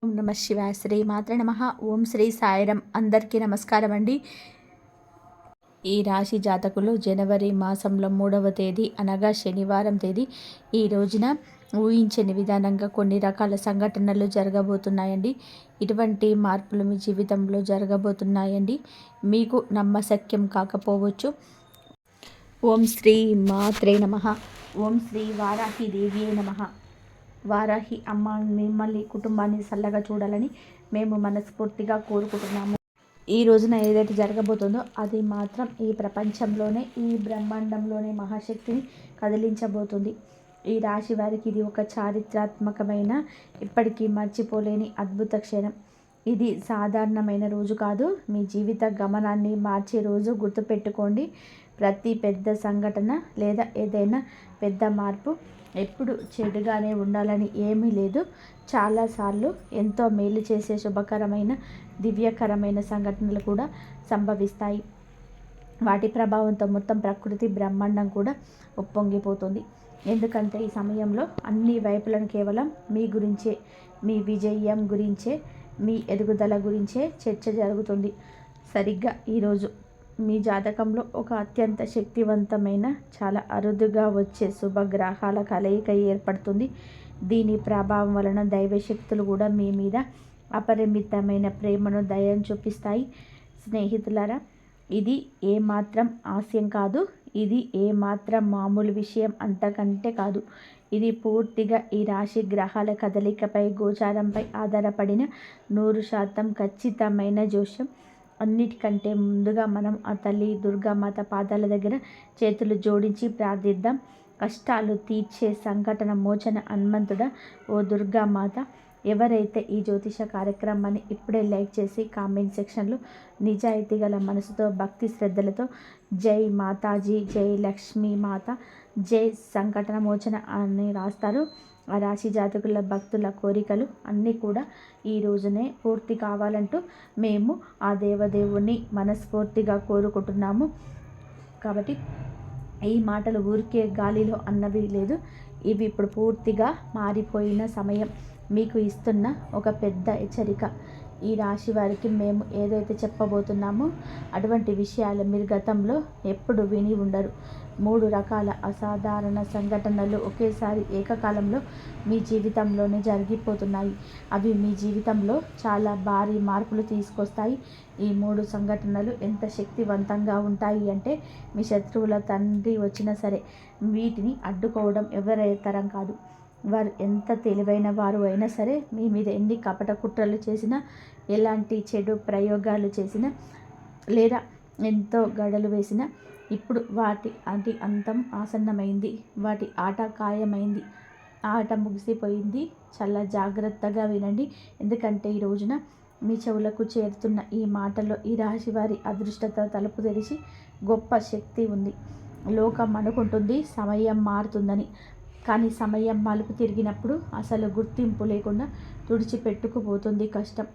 ఓం నమ శివాయ. శ్రీ మాత్రే నమః. ఓం శ్రీ సాయిరం. అందరికీ నమస్కారం అండి. ఈ రాశి జాతకులు జనవరి మాసంలో 3వ తేదీ అనగా శనివారం తేదీ ఈ రోజున ఊహించని విధానంగా కొన్ని రకాల సంఘటనలు జరగబోతున్నాయండి. ఇటువంటి మార్పులు మీ జీవితంలో జరగబోతున్నాయండి. మీకు నమ్మశక్యం కాకపోవచ్చు. ఓం శ్రీ మాత్రే నమః. ఓం శ్రీ వారాహి దేవియే నమః. వారాహి అమ్మ మిమ్మల్ని కుటుంబాన్ని చల్లగా చూడాలని మేము మనస్ఫూర్తిగా కోరుకుంటున్నాము. ఈ రోజున ఏదైతే జరగబోతుందో అది మాత్రం ఈ ప్రపంచంలోనే, ఈ బ్రహ్మాండంలోనే మహాశక్తిని కదిలించబోతుంది. ఈ రాశి వారికి ఇది ఒక చారిత్రాత్మకమైన, ఇప్పటికీ మర్చిపోలేని అద్భుత క్షణం. ఇది సాధారణమైన రోజు కాదు, మీ జీవిత గమనాన్ని మార్చే రోజు. గుర్తుపెట్టుకోండి, ప్రతి పెద్ద సంఘటన లేదా ఏదైనా పెద్ద మార్పు ఎప్పుడు చెడుగానే ఉండాలని ఏమీ లేదు. చాలాసార్లు ఎంతో మేలు చేసే శుభకరమైన, దివ్యకరమైన సంఘటనలు కూడా సంభవిస్తాయి. వాటి ప్రభావంతో మొత్తం ప్రకృతి, బ్రహ్మాండం కూడా ఉప్పొంగిపోతుంది. ఎందుకంటే ఈ సమయంలో అన్ని వైపులను కేవలం మీ గురించే, మీ విజయం గురించే, మీ ఎదుగుదల గురించే చర్చ జరుగుతుంది. సరిగ్గా ఈరోజు మీ జాతకంలో ఒక అత్యంత శక్తివంతమైన, చాలా అరుదుగా వచ్చే శుభగ్రహాల కలయిక ఏర్పడుతుంది. దీని ప్రభావం వలన దైవశక్తులు కూడా మీ మీద అపరిమితమైన ప్రేమను, దయను చూపిస్తాయి. స్నేహితులారా, ఇది ఏమాత్రం హాస్యం కాదు, ఇది ఏమాత్రం మామూలు విషయం అంతకంటే కాదు. ఇది పూర్తిగా ఈ రాశి గ్రహాల కదలికపై, గోచారంపై ఆధారపడిన 100% ఖచ్చితమైన జోస్యం. అన్నిటికంటే ముందుగా మనం ఆ తల్లి దుర్గామాత పాదాల దగ్గర చేతులు జోడించి ప్రార్థిద్దాం. కష్టాలు తీర్చే సంఘటన మోచన హనుమంతుడా, ఓ దుర్గామాత. ఎవరైతే ఈ జ్యోతిష కార్యక్రమాన్ని ఇప్పుడే లైక్ చేసి కామెంట్ సెక్షన్లో నిజాయితీ గల మనసుతో, భక్తి శ్రద్ధలతో జై మాతాజీ, జై లక్ష్మీ మాత, జై సంకటన మోచన అని రాస్తారు, ఆ రాశి జాతకుల భక్తుల కోరికలు అన్నీ కూడా ఈ రోజునే పూర్తి కావాలంటూ మేము ఆ దేవదేవుని మనస్ఫూర్తిగా కోరుకుంటున్నాము. కాబట్టి ఈ మాటలు ఊరికే గాలిలో అన్నవి లేదు, ఇవి ఇప్పుడు పూర్తిగా మారిపోయిన సమయం. మీకు ఇస్తున్న ఒక పెద్ద హెచ్చరిక. ఈ రాశి వారికి మేము ఏదైతే చెప్పబోతున్నామో అటువంటి విషయాలు మీరు గతంలో ఎప్పుడు విని ఉండరు. 3 రకాల అసాధారణ సంఘటనలు ఒకేసారి ఏకకాలంలో మీ జీవితంలోనే జరిగిపోతున్నాయి. అవి మీ జీవితంలో చాలా భారీ మార్పులు తీసుకొస్తాయి. ఈ 3 సంఘటనలు ఎంత శక్తివంతంగా ఉంటాయి అంటే, మీ శత్రువుల తండ్రి వచ్చినా సరే వీటిని అడ్డుకోవడం ఎవరి తరం కాదు. వారు ఎంత తెలివైన వారు అయినా సరే, మీ మీద ఎన్ని కపట కుట్రలు చేసినా, ఎలాంటి చెడు ప్రయోగాలు చేసినా, లేదా ఎంతో గడలు వేసినా, ఇప్పుడు వాటి అంతం ఆసన్నమైంది. వాటి ఆట ఖాయమైంది. ఆట ముగిసిపోయింది. చాలా జాగ్రత్తగా వినండి, ఎందుకంటే ఈ రోజున మీ చెవులకు చేరుతున్న ఈ మాటలో ఈ రాశి వారి అదృష్టత తలుపు తెరిచి గొప్ప శక్తి ఉంది. లోకం అనుకుంటుంది సమయం మారుతుందని, కానీ సమయం మలుపు తిరిగినప్పుడు అసలు గుర్తింపు లేకుండా తుడిచిపెట్టుకుపోతుంది కష్టం.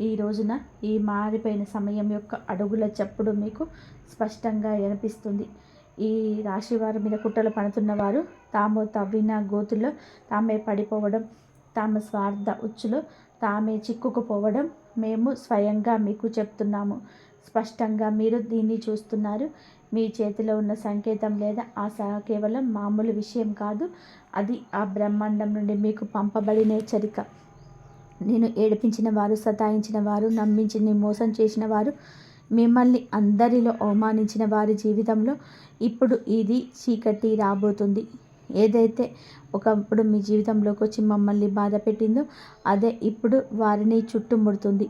ఈ రోజున ఈ మారిపోయిన సమయం యొక్క అడుగుల చప్పుడు మీకు స్పష్టంగా వినిపిస్తుంది. ఈ రాశివారి మీద కుట్రలు పడుతున్న వారు తాము తవ్విన గోతుల్లో తామే పడిపోవడం, తమ స్వార్థ ఉచ్చులో తామే చిక్కుకుపోవడం మేము స్వయంగా మీకు చెప్తున్నాము. స్పష్టంగా మీరు దీన్ని చూస్తున్నారు. మీ చేతిలో ఉన్న సంకేతం లేదా ఆశ కేవలం మామూలు విషయం కాదు, అది ఆ బ్రహ్మాండం నుండి మీకు పంపబడిన హెచ్చరిక. నేను ఏడిపించిన వారు, సతాయించిన వారు, నమ్మించి మోసం చేసిన వారు, మిమ్మల్ని అందరిలో అవమానించిన వారి జీవితంలో ఇప్పుడు ఇది చీకటి రాబోతుంది. ఏదైతే ఒకప్పుడు మీ జీవితంలోకి వచ్చి మమ్మల్ని బాధ పెట్టిందో అదే ఇప్పుడు వారిని చుట్టుముడుతుంది.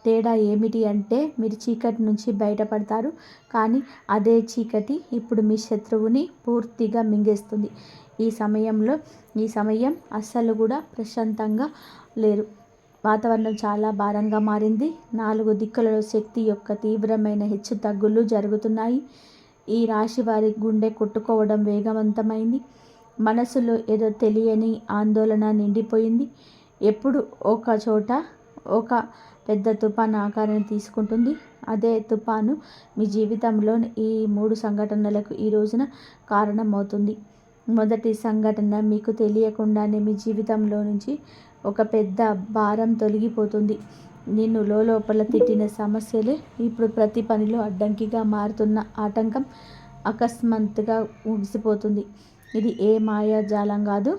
తేడా ఏమిటి అంటే, మీరు చీకటి నుంచి బయటపడతారు, కానీ అదే చీకటి ఇప్పుడు మీ శత్రువుని పూర్తిగా మింగేస్తుంది. ఈ సమయం అస్సలు కూడా ప్రశాంతంగా లేరు. వాతావరణం చాలా భారంగా మారింది. 4 దిక్కులలో శక్తి యొక్క తీవ్రమైన హెచ్చు తగ్గులు జరుగుతున్నాయి. ఈ రాశి వారి గుండె కొట్టుకోవడం వేగవంతమైంది. మనసులో ఏదో తెలియని ఆందోళన నిండిపోయింది. ఎప్పుడు ఒక చోట ఒక పెద్ద తుఫాను ఆకారాన్ని తీసుకుంటుంది. అదే తుఫాను మీ జీవితంలో ఈ 3 సంఘటనలకు ఈ రోజున కారణమవుతుంది. మొదటి సంఘటన, మీకు తెలియకుండానే మీ జీవితంలో నుంచి ఒక పెద్ద భారం తొలగిపోతుంది. నిన్ను లోపల తిట్టిన సమస్యలే ఇప్పుడు ప్రతి పనిలో అడ్డంకిగా మారుతున్న ఆటంకం అకస్మాత్తుగా ముగిసిపోతుంది. ఇది ఏ మాయాజాలం కాదు.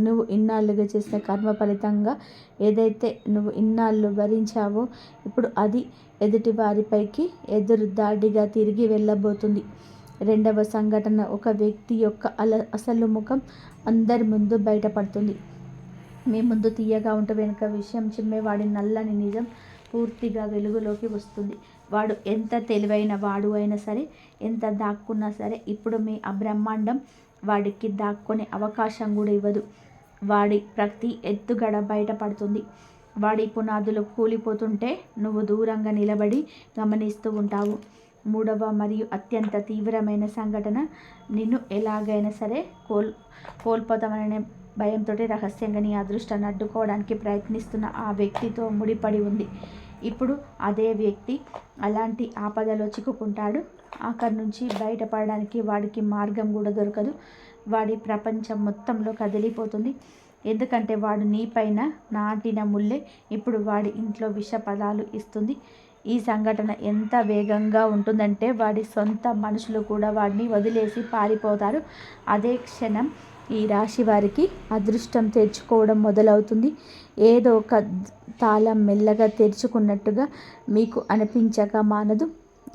నువ్వు ఇన్నాళ్ళుగా చేసిన కర్మ ఫలితంగా ఏదైతే నువ్వు ఇన్నాళ్ళు భరించావో ఇప్పుడు అది ఎదుటి వారిపైకి ఎదురు దాడిగా తిరిగి వెళ్ళబోతుంది. రెండవ సంఘటన, ఒక వ్యక్తి యొక్క అసలు ముఖం అందరి ముందు బయటపడుతుంది. మీ ముందు తీయగా ఉంటూ వెనుక విషయం చిమ్మేవాడి నల్లని నిజం పూర్తిగా వెలుగులోకి వస్తుంది. వాడు ఎంత తెలివైన వాడు అయినా సరే, ఎంత దాక్కున్నా సరే ఇప్పుడు మీ అబ్రహ్మాండం వాడికి దాక్కునే అవకాశం కూడా ఇవ్వదు. వాడి ప్రతి ఎత్తుగడ బయటపడుతుంది. వాడి పునాదులు కూలిపోతుంటే నువ్వు దూరంగా నిలబడి గమనిస్తూ ఉంటావు. మూడవ మరియు అత్యంత తీవ్రమైన సంఘటన, నిన్ను ఎలాగైనా సరే కోల్పోతామనే భయంతో రహస్యంగా నీ అదృష్టాన్ని అడ్డుకోవడానికి ప్రయత్నిస్తున్న ఆ వ్యక్తితో ముడిపడి ఉంది. ఇప్పుడు అదే వ్యక్తి అలాంటి ఆపదలో చిక్కుకుంటాడు. అక్కడి నుంచి బయటపడడానికి వాడికి మార్గం కూడా దొరకదు. వాడి ప్రపంచం మొత్తంలో కదిలిపోతుంది. ఎందుకంటే వాడు నీపైన నాటిన ముల్లే ఇప్పుడు వాడి ఇంట్లో విష పదాలు ఇస్తుంది. ఈ సంఘటన ఎంత వేగంగా ఉంటుందంటే వాడి సొంత మనుషులు కూడా వాడిని వదిలేసి పారిపోతారు. అదే క్షణం ఈ రాశి వారికి అదృష్టం తెరుచుకోవడం మొదలవుతుంది. ఏదో ఒక తాళం మెల్లగా తెరుచుకున్నట్టుగా మీకు అనిపించక మానదు.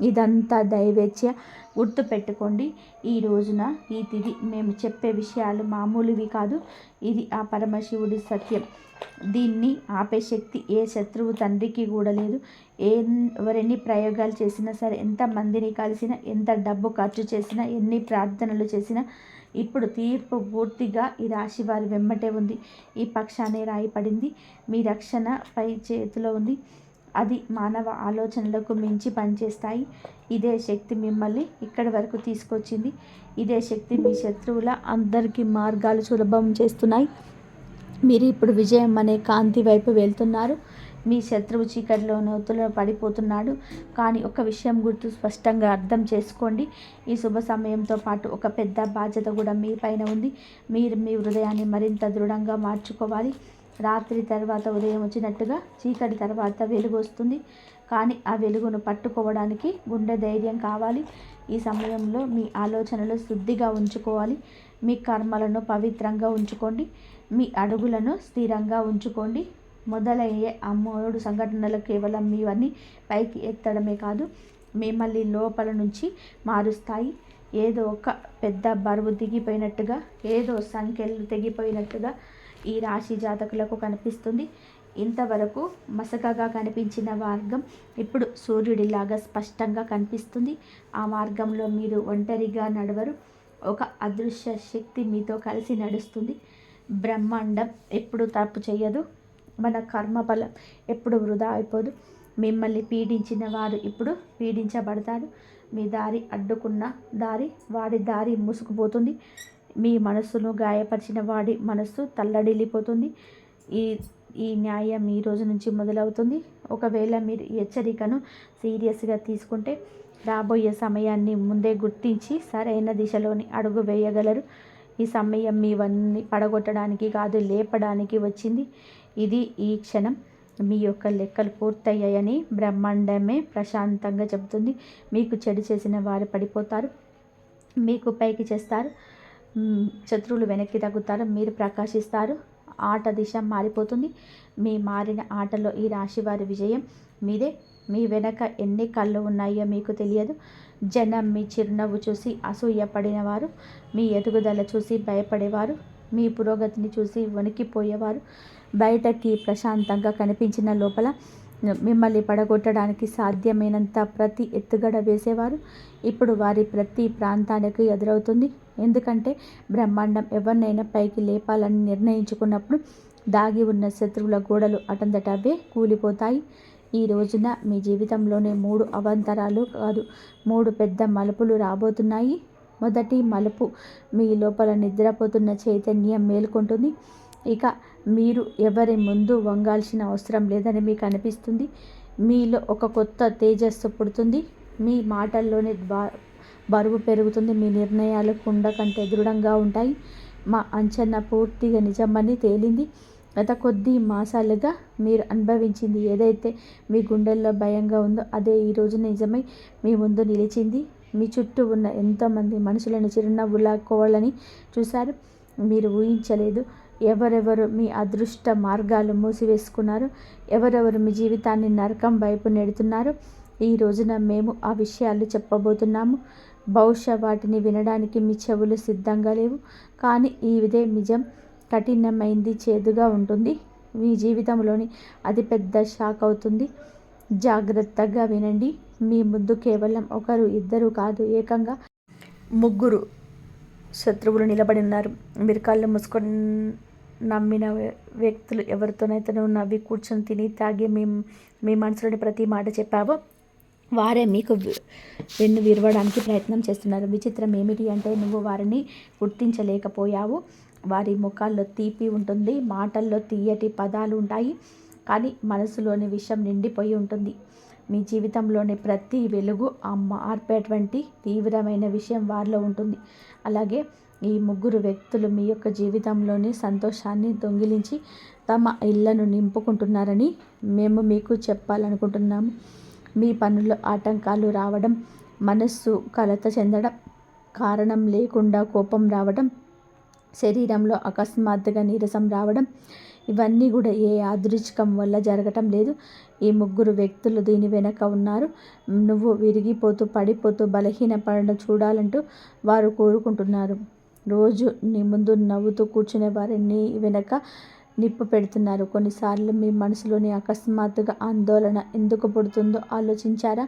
ఇదంతా దైవేచ్ఛ. గుర్తుపెట్టుకోండి, ఈ రోజున ఈ తిథి మేము చెప్పే విషయాలు మామూలువి కాదు. ఇది ఆ పరమశివుడి సత్యం. దీన్ని ఆపే శక్తి ఏ శత్రువు తండ్రికి కూడా లేదు. ఎవరెన్ని ప్రయోగాలు చేసినా సరే, ఎంతమందిని కలిసినా, ఎంత డబ్బు ఖర్చు చేసినా, ఎన్ని ప్రార్థనలు చేసినా ఇప్పుడు తీర్పు పూర్తిగా ఈ రాశి వారి వెంబటే ఉంది. ఈ పక్షానే రాయపడింది. మీ రక్షణ పై చేతిలో ఉంది. అది మానవ ఆలోచనలకు మించి పనిచేస్తాయి. ఇదే శక్తి మిమ్మల్ని ఇక్కడి వరకు తీసుకొచ్చింది. ఇదే శక్తి మీ శత్రువుల అందరికీ మార్గాలు సులభం చేస్తున్నాయి. మీరు ఇప్పుడు విజయం అనే కాంతి వైపు వెళ్తున్నారు. మీ శత్రువు చీకటిలో నూతులో పడిపోతున్నాడు. కానీ ఒక విషయం స్పష్టంగా అర్థం చేసుకోండి. ఈ శుభ సమయంతో పాటు ఒక పెద్ద బాధ్యత కూడా మీ పైన ఉంది. మీరు మీ హృదయాన్ని మరింత దృఢంగా మార్చుకోవాలి. రాత్రి తర్వాత ఉదయం వచ్చినట్టుగా చీకటి తర్వాత వెలుగు వస్తుంది. కానీ ఆ వెలుగును పట్టుకోవడానికి గుండె ధైర్యం కావాలి. ఈ సమయంలో మీ ఆలోచనలు శుద్ధిగా ఉంచుకోవాలి. మీ కర్మలను పవిత్రంగా ఉంచుకోండి. మీ అడుగులను స్థిరంగా ఉంచుకోండి. మొదలయ్యే ఆ 3 సంఘటనలు కేవలం మీవన్నీ పైకి ఎత్తడమే కాదు, మిమ్మల్ని లోపల నుంచి మారుస్తాయి. ఏదో ఒక పెద్ద బరువు దిగిపోయినట్టుగా, ఏదో సంఖ్యలు తెగిపోయినట్టుగా ఈ రాశి జాతకులకు కనిపిస్తుంది. ఇంతవరకు మసకగా కనిపించిన మార్గం ఇప్పుడు సూర్యుడిలాగా స్పష్టంగా కనిపిస్తుంది. ఆ మార్గంలో మీరు ఒంటరిగా నడవరు. ఒక అదృశ్య శక్తి మీతో కలిసి నడుస్తుంది. బ్రహ్మాండం ఎప్పుడు తప్పు చేయదు. మన కర్మఫలం ఎప్పుడు వృధా అయిపోదు. మిమ్మల్ని పీడించిన వారు ఇప్పుడు పీడించబడతారు. మీ దారి అడ్డుకున్న వాడి దారి మూసుకుపోతుంది. మీ మనస్సును గాయపరిచిన వాడి మనస్సు తల్లడిల్లిపోతుంది. ఈ న్యాయం ఈ రోజు నుంచి మొదలవుతుంది. ఒకవేళ మీరు ఈ హెచ్చరికను సీరియస్గా తీసుకుంటే రాబోయే సమయాన్ని ముందే గుర్తించి సరైన దిశలోని అడుగు వేయగలరు. ఈ సమయం మీవన్నీ పడగొట్టడానికి కాదు, లేపడానికి వచ్చింది. ఇది ఈ క్షణం. మీ యొక్క లెక్కలు పూర్తయ్యాయని బ్రహ్మాండమే ప్రశాంతంగా చెబుతుంది. మీకు చెడు చేసిన వారు పడిపోతారు, మీకు పైకి చేస్తారు. శత్రువులు వెనక్కి తగ్గుతారు, మీరు ప్రకాశిస్తారు. ఆట దిశ మారిపోతుంది. మీ మారిన ఆటలో ఈ రాశి వారి విజయం మీదే. మీ వెనక ఎన్ని కళ్ళు ఉన్నాయో మీకు తెలియదు. జనం మీ చిరునవ్వు చూసి అసూయపడినవారు, మీ ఎదుగుదల చూసి భయపడేవారు, మీ పురోగతిని చూసి వణికిపోయేవారు. బయటకి ప్రశాంతంగా కనిపించిన లోపల మిమ్మల్ని పడగొట్టడానికి సాధ్యమైనంత ప్రతి ఎత్తుగడ వేసేవారు ఇప్పుడు వారి ప్రతి ప్రాంతానికి ఎదురవుతుంది. ఎందుకంటే బ్రహ్మాండం ఎవరినైనా పైకి లేపాలని నిర్ణయించుకున్నప్పుడు దాగి ఉన్న శత్రువుల గోడలు అటంతట అవే కూలిపోతాయి. ఈ రోజున మీ జీవితంలోనే 3 అవాంతరాలు కాదు, 3 పెద్ద మలుపులు రాబోతున్నాయి. మొదటి మలుపు, మీ లోపల నిద్రపోతున్న చైతన్యం మేల్కొంటుంది. ఇక మీరు ఎవరి ముందు వంగాల్సిన అవసరం లేదని మీకు అనిపిస్తుంది. మీలో ఒక కొత్త తేజస్సు పుడుతుంది. మీ మాటల్లోని బరువు పెరుగుతుంది. మీ నిర్ణయాలు కుండ కంటే దృఢంగా ఉంటాయి. మా అంచనా పూర్తిగా నిజమని తేలింది. గత కొద్ది మాసాలుగా మీరు అనుభవించింది ఏదైతే మీ గుండెల్లో భయంగా ఉందో అదే ఈరోజు నిజమై మీ ముందు నిలిచింది. మీ చుట్టూ ఉన్న ఎంతోమంది మనుషులను చిరునవ్వులాక్కోవాలని చూశారు. మీరు ఊహించలేదు ఎవరెవరు మీ అదృష్ట మార్గాలు మూసివేసుకున్నారు, ఎవరెవరు మీ జీవితాన్ని నరకం వైపు నెడుతున్నారు. ఈ రోజున మేము ఆ విషయాలు చెప్పబోతున్నాము. బహుశా వాటిని వినడానికి మీ చెవులు సిద్ధంగా లేవు. కానీ ఇదే నిజం. కఠినమైంది, చేదుగా ఉంటుంది. మీ జీవితంలోని అతిపెద్ద షాక్ అవుతుంది. జాగ్రత్తగా వినండి. మీ ముందు కేవలం ఒకరు, ఇద్దరు కాదు, ఏకంగా 3 శత్రువులు నిలబడి ఉన్నారు. మీరు కళ్ళు మూసుకొని నమ్మిన వ్యక్తులు ఎవరితోనైతే నువ్వు నవ్వి కూర్చొని తిని తాగి మీ మనసులోని ప్రతి మాట చెప్పావో వారే మీకు వెన్ను విరవడానికి ప్రయత్నం చేస్తున్నారు. విచిత్రం ఏమిటి అంటే నువ్వు వారిని గుర్తించలేకపోయావు. వారి ముఖాల్లో తీపి ఉంటుంది, మాటల్లో తీయటి పదాలు ఉంటాయి, కానీ మనసులోని విషం నిండిపోయి ఉంటుంది. మీ జీవితంలోని ప్రతి వెలుగు ఆర్పేటువంటి తీవ్రమైన విషయం వారిలో ఉంటుంది. అలాగే ఈ 3 వ్యక్తులు మీ యొక్క జీవితంలోని సంతోషాన్ని దొంగిలించి తమ ఇళ్లను నింపుకుంటున్నారని మేము మీకు చెప్పాలనుకుంటున్నాము. మీ పనుల్లో ఆటంకాలు రావడం, మనస్సు కలత చెందడం, కారణం లేకుండా కోపం రావడం, శరీరంలో అకస్మాత్తుగా నీరసం రావడం, ఇవన్నీ కూడా ఏ యాదృచ్ఛికం వల్ల జరగటం లేదు. ఈ 3 వ్యక్తులు దీని వెనక ఉన్నారు. నువ్వు విరిగిపోతూ, పడిపోతూ, బలహీనపడడం చూడాలంటూ వారు కోరుకుంటున్నారు. రోజు నీ ముందు నవ్వుతూ కూర్చునే వారు నీ వెనక నిప్పు పెడుతున్నారు. కొన్నిసార్లు మీ మనసులోని అకస్మాత్తుగా ఆందోళన ఎందుకు పుడుతుందో ఆలోచించారా?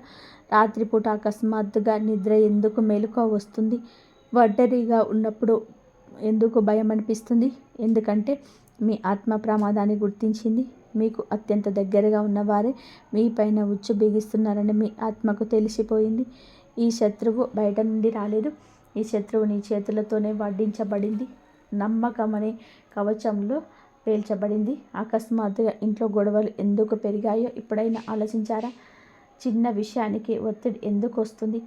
రాత్రిపూట అకస్మాత్తుగా నిద్ర ఎందుకు మెలకువ వస్తుంది? ఒంటరిగా ఉన్నప్పుడు ఎందుకు భయం అనిపిస్తుంది? ఎందుకంటే మీ ఆత్మ ప్రమాదాన్ని గుర్తించింది. మీకు అత్యంత దగ్గరగా ఉన్నవారే మీ పైన ఉచ్చు బిగిస్తున్నారని మీ ఆత్మకు తెలిసిపోయింది. ఈ శత్రువు బయట నుండి రాలేదు. ఈ శత్రువు నీ చేతులతోనే వడ్డించబడింది. నమ్మకం అనే కవచంలో పేల్చబడింది. అకస్మాత్తుగా ఇంట్లో గొడవలు ఎందుకు పెరిగాయో ఎప్పుడైనా ఆలోచించారా? చిన్న విషయానికి ఒత్తిడి ఎందుకు వస్తుంది?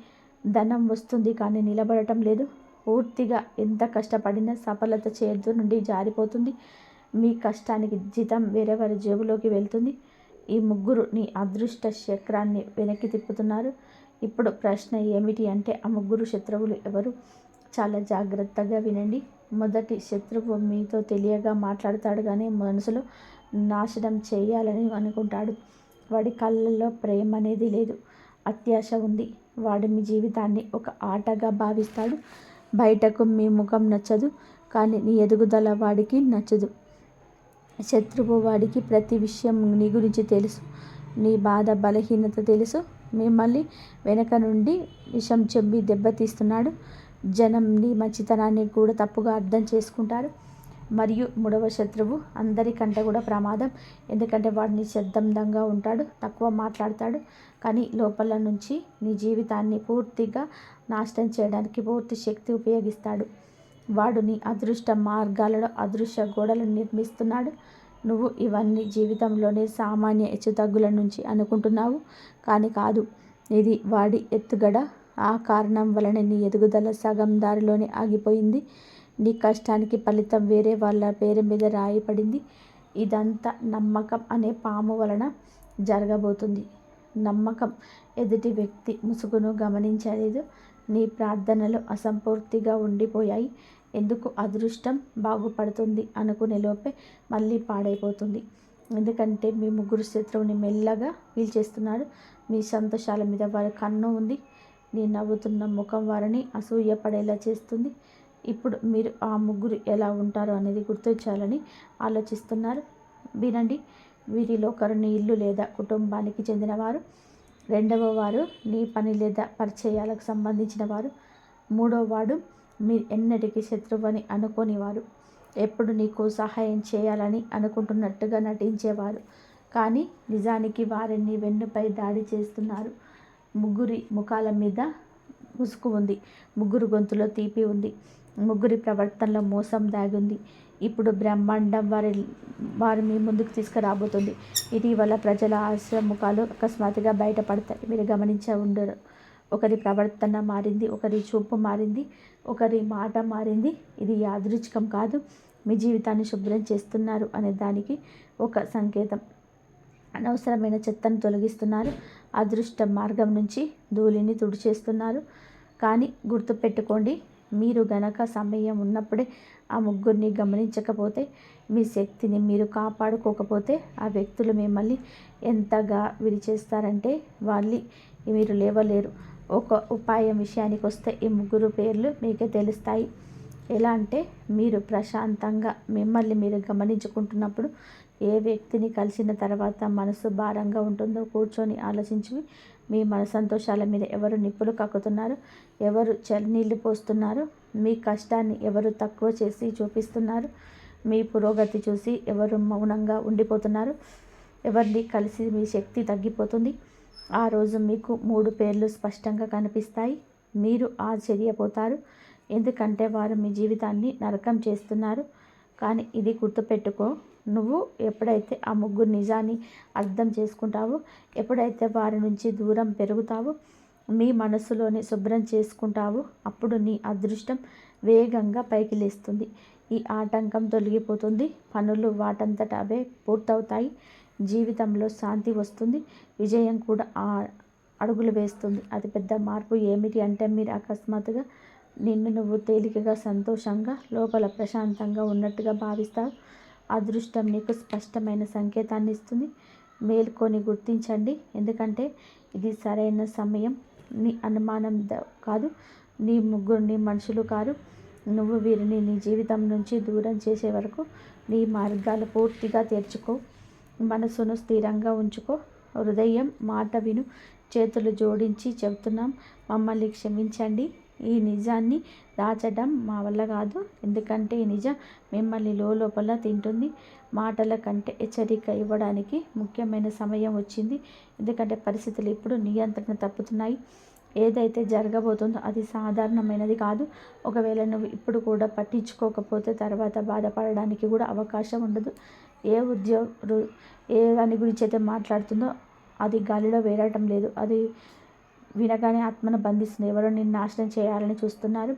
ధనం వస్తుంది కానీ నిలబడటం లేదు. పూర్తిగా ఎంత కష్టపడినా సఫలత చేతి నుండి జారిపోతుంది. మీ కష్టానికి జీతం వేరెవరి జేబులోకి వెళ్తుంది. ఈ 3 నీ అదృష్ట చక్రాన్ని వెనక్కి తిప్పుతున్నారు. ఇప్పుడు ప్రశ్న ఏమిటి అంటే ఆ 3 శత్రువులు ఎవరు? చాలా జాగ్రత్తగా వినండి. మొదటి శత్రువు మీతో తెలియగా మాట్లాడతాడు కానీ మనసులో నాశనం చేయాలని అనుకుంటాడు. వాడి కళ్ళల్లో ప్రేమ అనేది లేదు, అత్యాశ ఉంది. వాడు మీ జీవితాన్ని ఒక ఆటగా భావిస్తాడు. బయటకు మీ ముఖం నచ్చదు, కానీ నీ ఎదుగుదల వాడికి నచ్చదు. శత్రువు వాడికి ప్రతి విషయం నీ గురించి తెలుసు. నీ బాధ, బలహీనత తెలుసు. మిమ్మల్ని వెనక నుండి విషం చెబ్బి దెబ్బతీస్తున్నాడు. జనం నీ మంచితనాన్ని కూడా తప్పుగా అర్థం చేసుకుంటారు. మరియు 3వ శత్రువు అందరికంటే కూడా ప్రమాదం. ఎందుకంటే వాడు నిశ్శబ్దంగా ఉంటాడు, తక్కువ మాట్లాడతాడు, కానీ లోపల నుంచి నీ జీవితాన్ని పూర్తిగా నాశనం చేయడానికి పూర్తి శక్తి ఉపయోగిస్తాడు. వాడు నీ అదృష్ట మార్గాలలో అదృశ్య గోడలను నిర్మిస్తున్నాడు. నువ్వు ఇవన్నీ జీవితంలోనే సామాన్య హెచ్చుతగ్గుల నుంచి అనుకుంటున్నావు, కానీ కాదు. ఇది వాడి ఎత్తుగడ. ఆ కారణం వలన నీ ఎదుగుదల సగం దారిలోనే ఆగిపోయింది. నీ కష్టానికి ఫలితం వేరే వాళ్ళ పేరు మీద రాయబడింది. ఇదంతా నమ్మకం అనే పాము వలన జరగబోతుంది. నమ్మకం ఎదుటి వ్యక్తి ముసుగును గమనించలేదు. నీ ప్రార్థనలు అసంపూర్తిగా ఉండిపోయాయి. ఎందుకు అదృష్టం బాగుపడుతుంది అనుకునే లోపే మళ్ళీ పాడైపోతుంది. ఎందుకంటే మీ 3 శత్రువుని మెల్లగా పీల్చేస్తున్నాడు. మీ సంతోషాల మీద వారి కన్ను ఉంది. నీ నవ్వుతున్న ముఖం వారిని అసూయపడేలా చేస్తుంది. ఇప్పుడు మీరు ఆ 3 ఎలా ఉంటారో అనేది గుర్తించాలని ఆలోచిస్తున్నారు. వినండి. వీరిలో ఒకరు నీ ఇల్లు లేదా కుటుంబానికి చెందినవారు. 2వ వారు నీ పని లేదా పరిచయాలకు సంబంధించిన వారు. 3వ వాడు మీరు ఎన్నటికీ శత్రువని అనుకోనివారు. ఎప్పుడు నీకు సహాయం చేయాలని అనుకుంటున్నట్టుగా నటించేవారు, కానీ నిజానికి వారిని వెన్నుపై దాడి చేస్తున్నారు. 3 ముఖాల మీద ముసుగు ఉంది. 3 గొంతులో తీపి ఉంది. 3 ప్రవర్తనలో మోసం దాగి ఉంది. ఇప్పుడు బ్రహ్మాండం వారు మీ ముందుకు తీసుకురాబోతుంది. ఇటీవల ప్రజల ముఖాలు అకస్మాత్తుగా బయటపడతాయి. మీరు గమనించే ఉండరు. ఒకరి ప్రవర్తన మారింది, ఒకరి చూపు మారింది, ఒకరి మాట మారింది. ఇది యాదృచ్ఛికం కాదు. మీ జీవితాన్ని శుభ్రం చేస్తున్నారు అనే దానికి ఒక సంకేతం. అనవసరమైన చెత్తను తొలగిస్తున్నారు. అదృష్ట మార్గం నుంచి ధూళిని తుడిచేస్తున్నారు. కానీ గుర్తుపెట్టుకోండి, మీరు గనక సమయం ఉన్నప్పుడే ఆ ముగ్గురిని గమనించకపోతే, మీ శక్తిని మీరు కాపాడుకోకపోతే ఆ వ్యక్తులు మిమ్మల్ని ఎంతగా విరిచేస్తారంటే వాళ్ళు మీరు లేవలేరు. ఒక ఉపాయం విషయానికి వస్తే ఈ ముగ్గురు పేర్లు మీకే తెలుస్తాయి. ఎలా అంటే, మీరు ప్రశాంతంగా మిమ్మల్ని మీరు గమనించుకుంటున్నప్పుడు ఏ వ్యక్తిని కలిసిన తర్వాత మనసు భారంగా ఉంటుందో కూర్చొని ఆలోచించి, మీ మన సంతోషాల మీద ఎవరు నిప్పులు కక్కుతున్నారు, ఎవరు చన్నీళ్ళు పోస్తున్నారు, మీ కష్టాన్ని ఎవరు తక్కువ చేసి చూపిస్తున్నారు, మీ పురోగతి చూసి ఎవరు మౌనంగా ఉండిపోతున్నారు, ఎవరిని కలిసి మీ శక్తి తగ్గిపోతుంది. ఆ రోజు మీకు 3 పేర్లు స్పష్టంగా కనిపిస్తాయి. మీరు ఆశ్చర్యపోతారు. ఎందుకంటే వారు మీ జీవితాన్ని నరకం చేస్తున్నారు. కానీ ఇది గుర్తుపెట్టుకో, నువ్వు ఎప్పుడైతే ఆ ముగ్గురు నిజాన్ని అర్థం చేసుకుంటావో, ఎప్పుడైతే వారి నుంచి దూరం పెరుగుతావో, మీ మనసులోనే శుభ్రం చేసుకుంటావో, అప్పుడు నీ అదృష్టం వేగంగా పైకి లేస్తుంది. ఈ ఆటంకం తొలగిపోతుంది. పనులు వాటంతట అవే పూర్తవుతాయి. జీవితంలో శాంతి వస్తుంది. విజయం కూడా అడుగులు వేస్తుంది. అతిపెద్ద మార్పు ఏమిటి అంటే, మీరు అకస్మాత్తుగా నిన్ను నువ్వు తేలికగా, సంతోషంగా, లోపల ప్రశాంతంగా ఉన్నట్టుగా భావిస్తావు. అదృష్టం నీకు స్పష్టమైన సంకేతాన్ని ఇస్తుంది. మేల్కొని గుర్తించండి. ఎందుకంటే ఇది సరైన సమయం. నీ అనుమానం కాదు, నీ ముగ్గురిని మనుషులు కారు. నువ్వు వీరిని నీ జీవితం నుంచి దూరం చేసే వరకు నీ మార్గాలు పూర్తిగా తెరుచుకో. మనసును స్థిరంగా ఉంచుకో. హృదయం మాట విను. చేతులు జోడించి చెబుతున్నాం, మమ్మల్ని క్షమించండి. ఈ నిజాన్ని దాచడం మా వల్ల కాదు. ఎందుకంటే ఈ నిజం మిమ్మల్ని లోపల తింటుంది. మాటల కంటే హెచ్చరిక ఇవ్వడానికి ముఖ్యమైన సమయం వచ్చింది. ఎందుకంటే పరిస్థితులు ఇప్పుడు నియంత్రణ తప్పుతున్నాయి. ఏదైతే జరగబోతుందో అది సాధారణమైనది కాదు. ఒకవేళ నువ్వు ఇప్పుడు కూడా పట్టించుకోకపోతే తర్వాత బాధపడడానికి కూడా అవకాశం ఉండదు. ఏ దాని గురించి అయితే మాట్లాడుతుందో అది గాలిలో వేరటం లేదు. అది వినగానే ఆత్మను బంధిస్తుంది. ఎవరో నిన్ను నాశనం చేయాలని చూస్తున్నారు.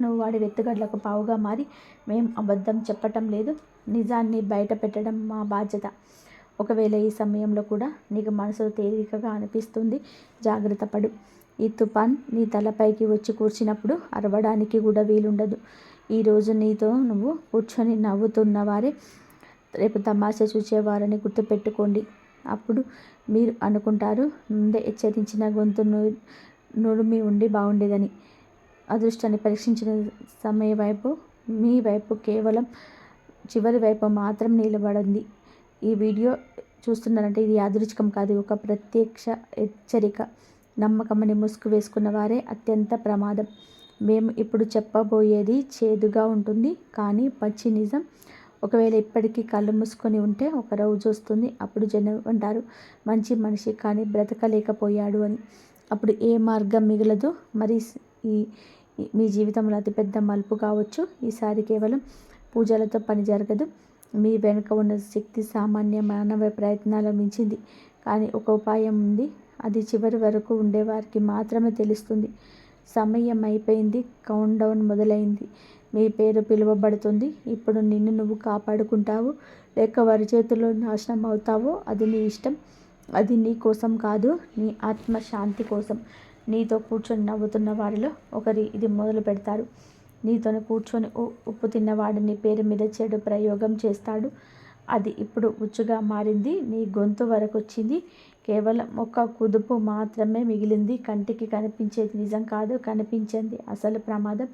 నువ్వు వాడి వ్యక్తిగతలకు పావుగా మారి, మేం అబద్ధం చెప్పటం లేదు, నిజాన్ని బయట పెట్టడం మా బాధ్యత. ఒకవేళ ఈ సమయంలో కూడా నీకు మనసు తేలికగా అనిపిస్తుంది, జాగ్రత్త పడు. ఈ తుఫాన్ నీ తలపైకి వచ్చి కూర్చున్నప్పుడు అరవడానికి కూడా వీలుండదు. ఈరోజు నీతో నువ్వు కూర్చొని నవ్వుతున్నవారే రేపు తమాషా చూసేవారని గుర్తుపెట్టుకోండి. అప్పుడు మీరు అనుకుంటారు, ముందే హెచ్చరించిన గొంతు నుడిమి ఉండి బాగుండేదని. అదృష్టాన్ని పరీక్షించిన సమయ వైపు మీ వైపు కేవలం చివరి వైపు మాత్రం నిలబడింది. ఈ వీడియో చూస్తున్నారంటే ఇది యాదృచ్ఛికం కాదు, ఒక ప్రత్యక్ష హెచ్చరిక. నమ్మకమని ముసుగు వేసుకున్న వారే అత్యంత ప్రమాదం. మేము ఇప్పుడు చెప్పబోయేది చేదుగా ఉంటుంది, కానీ పచ్చి నిజం. ఒకవేళ ఇప్పటికీ కళ్ళు మూసుకొని ఉంటే ఒక రోజు వస్తుంది, అప్పుడు జనం అంటారు, మంచి మనిషి కానీ బ్రతకలేకపోయాడు అని. అప్పుడు ఏ మార్గం మిగలదు. మరి మీ జీవితంలో అతిపెద్ద మలుపు కావచ్చు. ఈసారి కేవలం పూజలతో పని జరగదు. మీ వెనుక ఉన్న శక్తి సామాన్య మానవ ప్రయత్నాల మించింది. కానీ ఒక ఉపాయం ఉంది. అది చివరి వరకు ఉండేవారికి మాత్రమే తెలుస్తుంది. సమయం అయిపోయింది. కౌంట్ డౌన్ మొదలైంది. మీ పేరు పిలువబడుతుంది. ఇప్పుడు నిన్ను నువ్వు కాపాడుకుంటావు, లేక వారి చేతుల్లో నాశనం అవుతావో అది నీ ఇష్టం. అది నీ కోసం కాదు, నీ ఆత్మశాంతి కోసం. నీతో కూర్చొని నవ్వుతున్న వారిలో ఒకరి ఇది మొదలు పెడతారు. నీతోనే కూర్చొని ఉప్పు తిన్నవాడు నీ పేరు మీద చెడు ప్రయోగం చేస్తాడు. అది ఇప్పుడు ఉచ్చుగా మారింది. నీ గొంతు వరకు వచ్చింది. కేవలం ఒక కుదుపు మాత్రమే మిగిలింది. కంటికి కనిపించేది నిజం కాదు, కనిపించింది అసలు ప్రమాదం.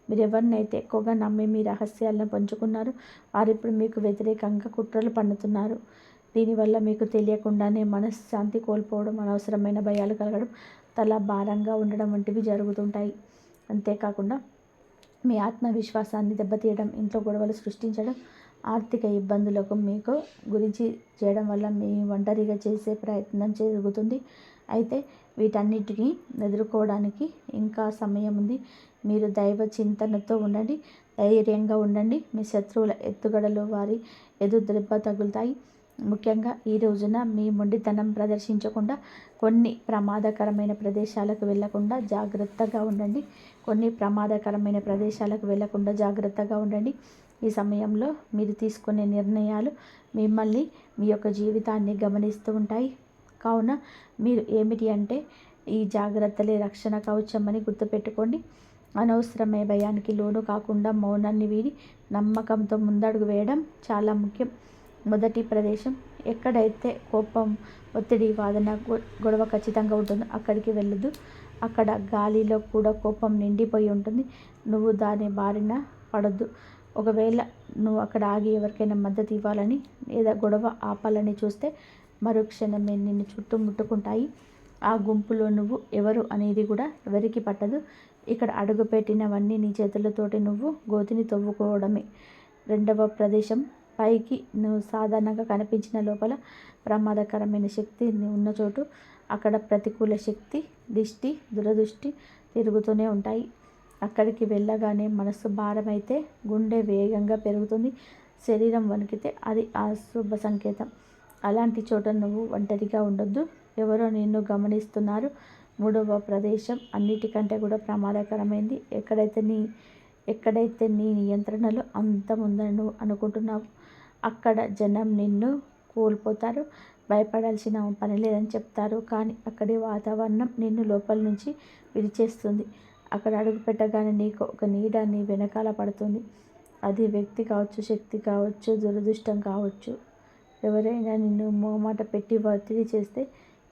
మీరు ఎవరినైతే ఎక్కువగా నమ్మి మీ రహస్యాలను పంచుకున్నారు, వారు ఇప్పుడు మీకు వ్యతిరేకంగా కుట్రలు పన్నుతున్నారు. దీనివల్ల మీకు తెలియకుండానే మనశ్శాంతి కోల్పోవడం, అనవసరమైన భయాలు కలగడం, తల భారంగా ఉండడం వంటివి జరుగుతుంటాయి. అంతేకాకుండా మీ ఆత్మవిశ్వాసాన్ని దెబ్బతీయడం, ఇంట్లో గొడవలు సృష్టించడం, ఆర్థిక ఇబ్బందులకు మీకు గురించి చేయడం వల్ల మీ ఒంటరిగా చేసే ప్రయత్నం జరుగుతుంది. అయితే వీటన్నిటిని ఎదుర్కోవడానికి ఇంకా సమయం ఉంది. మీరు దైవ చింతనతో ఉండండి, ధైర్యంగా ఉండండి. మీ శత్రువుల ఎత్తుగడలు వారి దెబ్బ తగులుతాయి. ముఖ్యంగా ఈ రోజున మీ మొండితనం ప్రదర్శించకుండా కొన్ని ప్రమాదకరమైన ప్రదేశాలకు వెళ్లకుండా జాగ్రత్తగా ఉండండి. ఈ సమయంలో మీరు తీసుకునే నిర్ణయాలు మిమ్మల్ని మీ యొక్క జీవితాన్ని గమనిస్తూ ఉంటాయి. కావున మీరు ఏమిటి అంటే ఈ జాగ్రత్తలే రక్షణ కవచమని గుర్తుపెట్టుకోండి. అనవసరమైన భయానికి లోను కాకుండా మౌనాన్ని వీడి నమ్మకంతో ముందడుగు వేయడం చాలా ముఖ్యం. మొదటి ప్రదేశం, ఎక్కడైతే కోపం, ఒత్తిడి, వాదన, గొడవ ఖచ్చితంగా ఉంటుందో అక్కడికి వెళ్ళదు. అక్కడ గాలిలో కూడా కోపం నిండిపోయి ఉంటుంది. నువ్వు దాని బారిన పడొద్దు. ఒకవేళ నువ్వు అక్కడ ఆగి ఎవరికైనా మద్దతు ఇవ్వాలని లేదా గొడవ ఆపాలని చూస్తే మరుక్షణమే నిన్ను చుట్టుముట్టుకుంటాయి. ఆ గుంపులో నువ్వు ఎవరు అనేది కూడా ఎవరికి పట్టదు. ఇక్కడ అడుగుపెట్టినవన్నీ నీ చేతులతోటి నువ్వు గోతిని తవ్వుకోవడమే. రెండవ ప్రదేశం, పైకి నువ్వు సాధారణంగా కనిపించిన లోపల ప్రమాదకరమైన శక్తి ఉన్న చోటు. అక్కడ ప్రతికూల శక్తి, దిష్టి, దురదృష్టి తిరుగుతూనే ఉంటాయి. అక్కడికి వెళ్ళగానే మనసు భారమైతే గుండె వేగంగా పెరుగుతుంది. శరీరం వణికితే అది అశుభ సంకేతం. అలాంటి చోట నువ్వు ఒంటరిగా ఉండొద్దు. ఎవరో నిన్ను గమనిస్తున్నారు. మూడవ ప్రదేశం అన్నిటికంటే కూడా ప్రమాదకరమైంది. ఎక్కడైతే నీ నియంత్రణలో అంతం ఉందని నువ్వు అనుకుంటున్నావు అక్కడ జనం నిన్ను కోల్పోతారు. భయపడాల్సిన పని లేదని చెప్తారు. కానీ అక్కడి వాతావరణం నిన్ను లోపల నుంచి విడిచేస్తుంది. అక్కడ అడుగు పెట్టగానే నీకు ఒక నీడ నీ వెనకాల పడుతుంది. అది వ్యక్తి కావచ్చు, శక్తి కావచ్చు, దురదృష్టం కావచ్చు. ఎవరైనా నిన్ను మోమాట పెట్టి ఒత్తిడి చేస్తే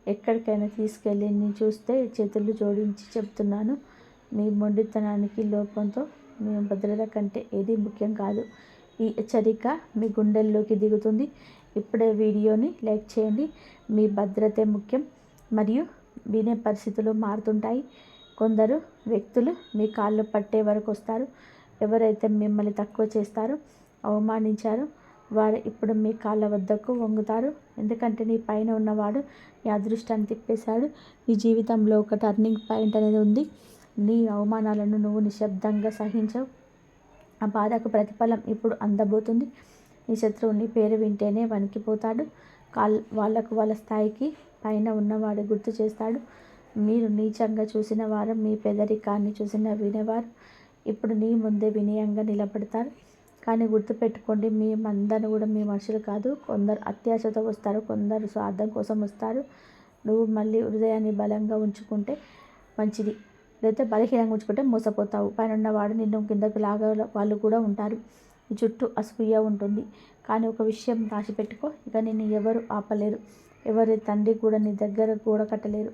ఎక్కడికైనా తీసుకెళ్ళి నీ చూస్తే చేతులు జోడించి చెప్తున్నాను, మీ మొండితనానికి లోపంతో మీ భద్రత కంటే ఏది ముఖ్యం కాదు. ఈ హెచ్చరిక మీ గుండెల్లోకి దిగుతుంది. ఇప్పుడే వీడియోని లైక్ చేయండి. మీ భద్రతే ముఖ్యం. మరియు వినే పరిస్థితులు మారుతుంటాయి. కొందరు వ్యక్తులు మీ కాళ్ళు పట్టే వరకు వస్తారు. ఎవరైతే మిమ్మల్ని తక్కువ చేస్తారో, అవమానించారో వారు ఇప్పుడు మీ కాళ్ళ వద్దకు వంగుతారు. ఎందుకంటే నీ పైన ఉన్నవాడు నీ అదృష్టాన్ని తిప్పేశాడు. నీ జీవితంలో ఒక టర్నింగ్ పాయింట్ అనేది ఉంది. నీ అవమానాలను నువ్వు నిశ్శబ్దంగా సహించవు. ఆ బాధకు ప్రతిఫలం ఇప్పుడు అందబోతుంది. నీ శత్రువు నీ పేరు వింటేనే వణికిపోతాడు. వాళ్ళకు వాళ్ళ స్థాయికి పైన ఉన్నవాడు గుర్తు చేస్తాడు. మీరు నీచంగా చూసిన వారు, మీ పేదరికాన్ని వినేవారు ఇప్పుడు నీ ముందే వినయంగా నిలబడతారు. కానీ గుర్తుపెట్టుకోండి, మీ మందను కూడా మీ మనుషులు కాదు. కొందరు అత్యాశతో వస్తారు, కొందరు స్వార్థం కోసం వస్తారు. నువ్వు మళ్ళీ హృదయాన్ని బలంగా ఉంచుకుంటే మంచిది, లేకపోతే బలహీనంగా ఉంచుకుంటే మోసపోతావు. పైన ఉన్నవాడు నిన్ను కిందకు లాగా వాళ్ళు కూడా ఉంటారు. ఈ చుట్టూ అసూయ ఉంటుంది. కానీ ఒక విషయం రాసి పెట్టుకో, ఇక నిన్ను ఎవరు ఆపలేరు. ఎవరి తండ్రి కూడా నీ దగ్గర గోడ కట్టలేరు.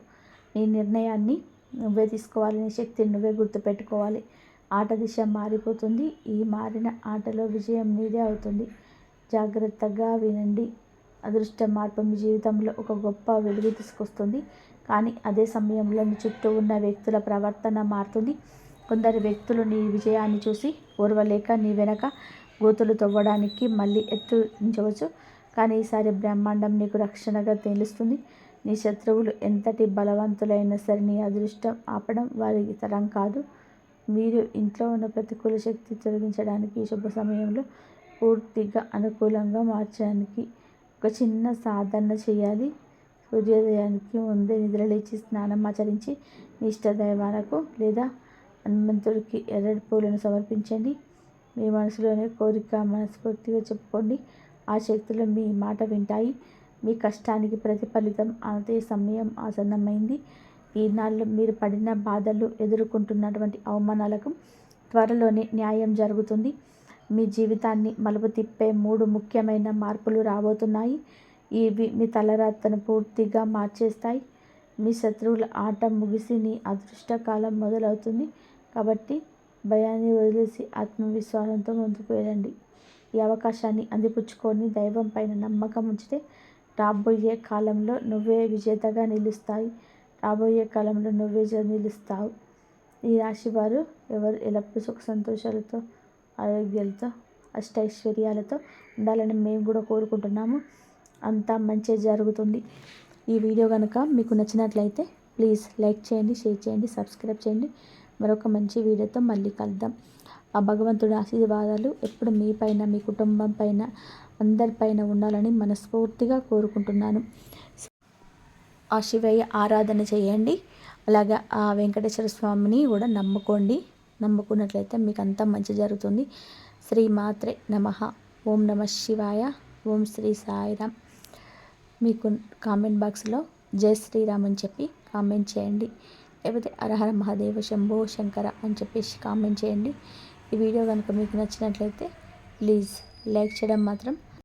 నీ నిర్ణయాన్ని నువ్వే తీసుకోవాలి. నీ శక్తిని నువ్వే గుర్తుపెట్టుకోవాలి. ఆట దిశ మారిపోతుంది. ఈ మారిన ఆటలో విజయం నీదే అవుతుంది. జాగ్రత్తగా వినండి. అదృష్ట మార్పు మీ జీవితంలో ఒక గొప్ప వెలుగు తీసుకొస్తుంది. కానీ అదే సమయంలో మీ చుట్టూ ఉన్న వ్యక్తుల ప్రవర్తన మారుతుంది. కొందరు వ్యక్తులు నీ విజయాన్ని చూసి ఓర్వలేక నీ వెనక గోతులు తవ్వడానికి మళ్ళీ ఎత్తురించవచ్చు. కానీ ఈసారి బ్రహ్మాండం నీకు రక్షణగా తెలుస్తుంది. నీ శత్రువులు ఎంతటి బలవంతులైనా సరే నీ అదృష్టం ఆపడం వారికి తరం కాదు. మీరు ఇంట్లో ఉన్న ప్రతికూల శక్తి తొలగించడానికి శుభ సమయంలో పూర్తిగా అనుకూలంగా మార్చడానికి ఒక చిన్న సాధన చేయాలి. సూర్యోదయానికి ముందే నిద్రలేచి స్నానం ఆచరించి మీ ఇష్టదైవాలకు లేదా హనుమంతుడికి ఎర్రటి పూలను సమర్పించండి. మీ మనసులోని కోరిక మనస్ఫూర్తిగా చెప్పుకోండి. ఆ శక్తులు మీ మాట వింటాయి. మీ కష్టానికి ప్రతిఫలితం అదే సమయం ఆసన్నమైంది. ఈనాళ్ళు మీరు పడిన బాధలు, ఎదుర్కొంటున్నటువంటి అవమానాలకు త్వరలోనే న్యాయం జరుగుతుంది. మీ జీవితాన్ని మలుపు తిప్పే 3 ముఖ్యమైన మార్పులు రాబోతున్నాయి. ఇవి మీ తలరాతను పూర్తిగా మార్చేస్తాయి. మీ శత్రువుల ఆట ముగిసి నీ అదృష్టకాలం మొదలవుతుంది. కాబట్టి భయాన్ని వదిలేసి ఆత్మవిశ్వాసంతో ముందుకు వెళ్ళండి. ఈ అవకాశాన్ని అందిపుచ్చుకొని దైవం పైన నమ్మకం ఉంచితే రాబోయే కాలంలో నువ్వే విజేతగా నిలుస్తావు. ఈ రాశి వారు ఎవరు ఎల్లప్పుడూ సుఖ సంతోషాలతో, ఆరోగ్యాలతో, అష్టైశ్వర్యాలతో ఉండాలని మేము కూడా కోరుకుంటున్నాము. అంతా మంచి జరుగుతుంది. ఈ వీడియో కనుక మీకు నచ్చినట్లయితే ప్లీజ్ లైక్ చేయండి, షేర్ చేయండి, సబ్స్క్రైబ్ చేయండి. మరొక మంచి వీడియోతో మళ్ళీ కలుద్దాం. ఆ భగవంతుడి ఆశీర్వాదాలు ఎప్పుడు మీ పైన, మీ కుటుంబం పైన, అందరిపైన ఉండాలని మనస్ఫూర్తిగా కోరుకుంటున్నాను. ఆ శివయ్య ఆరాధన చేయండి. అలాగే ఆ వెంకటేశ్వర స్వామిని కూడా నమ్ముకోండి. నమ్ముకున్నట్లయితే మీకు అంతా మంచి జరుగుతుంది. శ్రీమాత్రే నమః. ఓం నమ శివాయ. ఓం శ్రీ సాయిరామ్. మీకు కామెంట్ బాక్స్లో జై శ్రీరామ్ అని చెప్పి కామెంట్ చేయండి, లేకపోతే హరహర మహాదేవ శంభో శంకర అని చెప్పేసి కామెంట్ చేయండి. ఈ వీడియో కనుక మీకు నచ్చినట్లయితే ప్లీజ్ లైక్ చేయడం మాత్రం